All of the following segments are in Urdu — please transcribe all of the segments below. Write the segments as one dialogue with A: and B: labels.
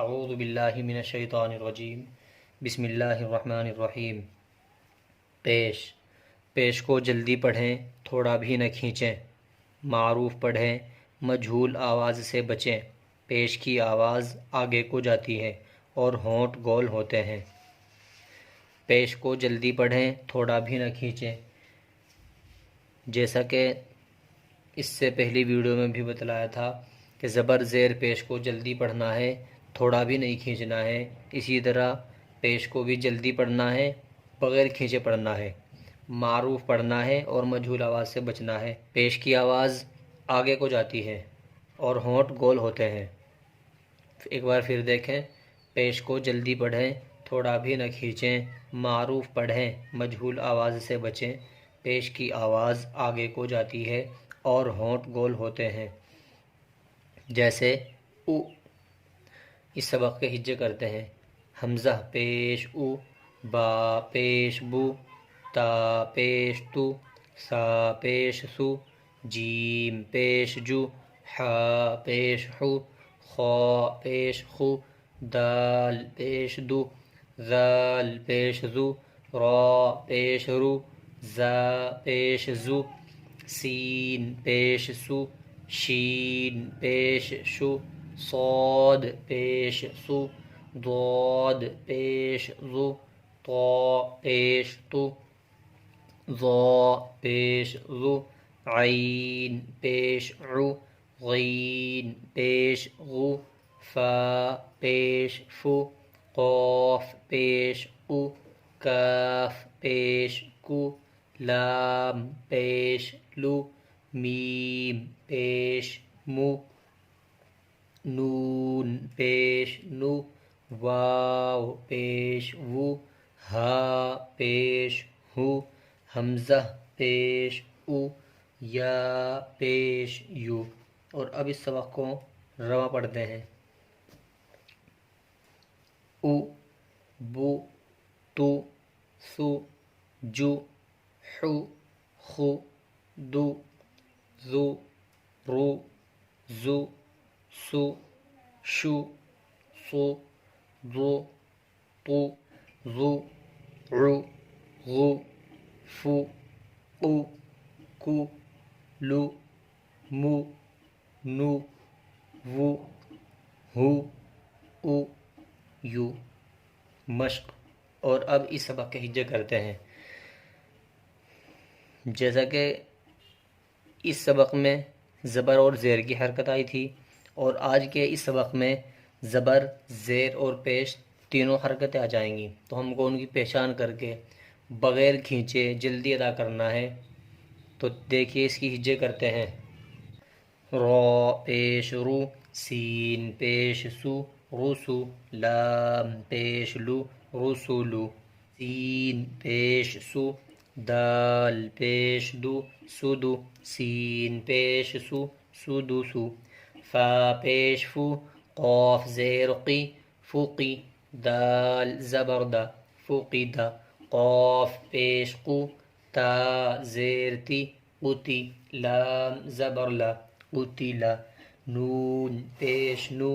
A: اعوذ باللہ من الشیطان الرجیم بسم اللہ الرحمن الرحیم۔ پیش کو جلدی پڑھیں، تھوڑا بھی نہ کھینچیں۔ معروف پڑھیں، مجہول آواز سے بچیں۔ پیش کی آواز آگے کو جاتی ہے اور ہونٹ گول ہوتے ہیں۔ پیش کو جلدی پڑھیں، تھوڑا بھی نہ کھینچیں۔ جیسا کہ اس سے پہلی ویڈیو میں بھی بتلایا تھا کہ زبر زیر پیش کو جلدی پڑھنا ہے، تھوڑا بھی نہیں کھینچنا ہے۔ اسی طرح پیش کو بھی جلدی پڑھنا ہے، بغیر کھینچے پڑھنا ہے۔ معروف پڑھنا ہے اور مجہول آواز سے بچنا ہے۔ پیش کی آواز آگے کو جاتی ہے اور ہونٹ گول ہوتے ہیں۔ ایک بار پھر دیکھیں، پیش کو جلدی پڑھیں، تھوڑا بھی نہ کھینچیں۔ معروف پڑھیں، مجہول آواز سے بچیں۔ پیش کی آواز آگے کو جاتی ہے اور ہونٹ گول ہوتے ہیں۔ جیسے او۔ اس سبق کے ہجے کرتے ہیں۔ حمزہ پیش او، با پیش بو، تا پیش تو، سا پیش سو، جیم پیش جو، حا پیش حو، خا پیش خو، دال پیش دو، ذال پیش زو، را پیش رو، زا پیش زو، سین پیش سو، شین پیش شو، صاد پیش سو، ضاد پیش ضو، طا پیش تو، ظا پیش ظو، عین پیش عو، غین پیش غو، فا پیش فو، قاف پیش او، کاف پیش کو، لام پیش لو، میم پیش مو، نون پیش نو، واو پیش وو، ہا پیش ہو، حمزہ پیش او، یا پیش یو۔ اور اب اس سبق کو رواں پڑھتے ہیں۔ او، بو، تو، سو، جو، حو، خو، دو، زو، رو، زو، سو، شو، صو، ضو، طو، ظو، عو، غو، فو، قو، کو، لو، مو، نو، وو، ہو، او، یو۔ مشق۔ اور اب اس سبق کے ہجے کرتے ہیں۔ جیسا کہ اس سبق میں زبر اور زیر کی حرکت آئی تھی، اور آج کے اس سبق میں زبر، زیر اور پیش تینوں حرکتیں آ جائیں گی، تو ہم کو ان کی پہچان کر کے بغیر کھینچے جلدی ادا کرنا ہے۔ تو دیکھیے، اس کی ہجے کرتے ہیں۔ را پیش رو، سین پیش سو، رسو، لام پیش لو، رسولو، سین پیش سو، دال پیش دو، سدو، سین پیش سو، سدسو، فا پیش فو، قاف زیر قی، فقی، دال زبر دا، فقدا، قاف پیش قو، تا زیر تی، قتی، لام زبر لا، قتلا، نون پیش نو،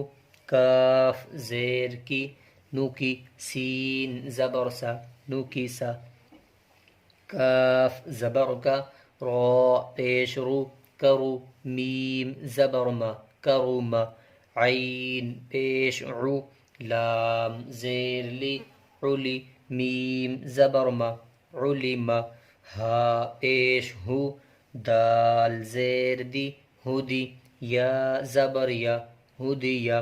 A: کاف زیر کی، نوکی، سین زبر سا، نوکی سا، کاف زبر کا، را پیش رو، کرو، میم زبر ما، کرما، عین پیش عو، لام زیر لی، علی، میم زبر ما، علما، ہا پیش ہو، دال زیر دی، ہدی، یا زبر یا، ہدیا،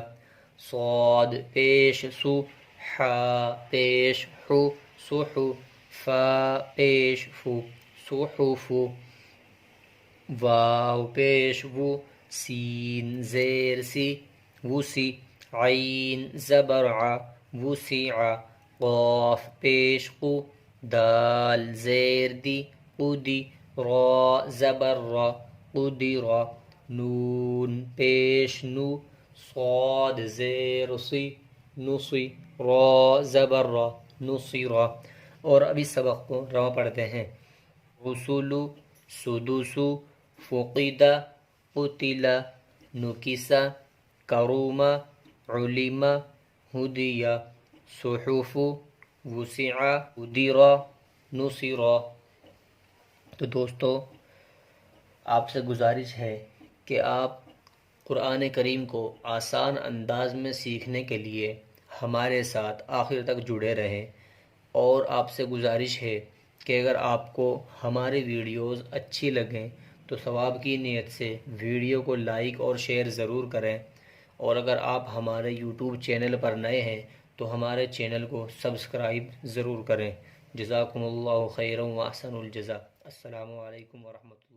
A: صاد پیش سو، حا پیش حو، سحو، فا پیش فو، سحفو، واو پیش وو، سین زیر سی، وسی، عین زبر ع، وسع، قاف پیش قو، دال زیر دی، قدی، را زبر را، قدرا، نون پیش نو، صاد زیر سی، نصی، را زبر را، نصیرا۔ اور اب اس سبق کو رواں پڑھتے ہیں۔ رسولو، سدوسو، فقدا، قتلا، نکسا، کروما، علما، ہدی صحف وسع ادیرا نصرا۔ تو دوستو آپ سے گزارش ہے کہ آپ قرآن کریم کو آسان انداز میں سیکھنے کے لیے ہمارے ساتھ آخر تک جڑے رہیں، اور آپ سے گزارش ہے کہ اگر آپ کو ہماری ویڈیوز اچھی لگیں تو ثواب کی نیت سے ویڈیو کو لائک اور شیئر ضرور کریں، اور اگر آپ ہمارے یوٹیوب چینل پر نئے ہیں تو ہمارے چینل کو سبسکرائب ضرور کریں۔ جزاکم اللہ خیرا و احسن الجزا۔ السلام علیکم ورحمۃ اللہ۔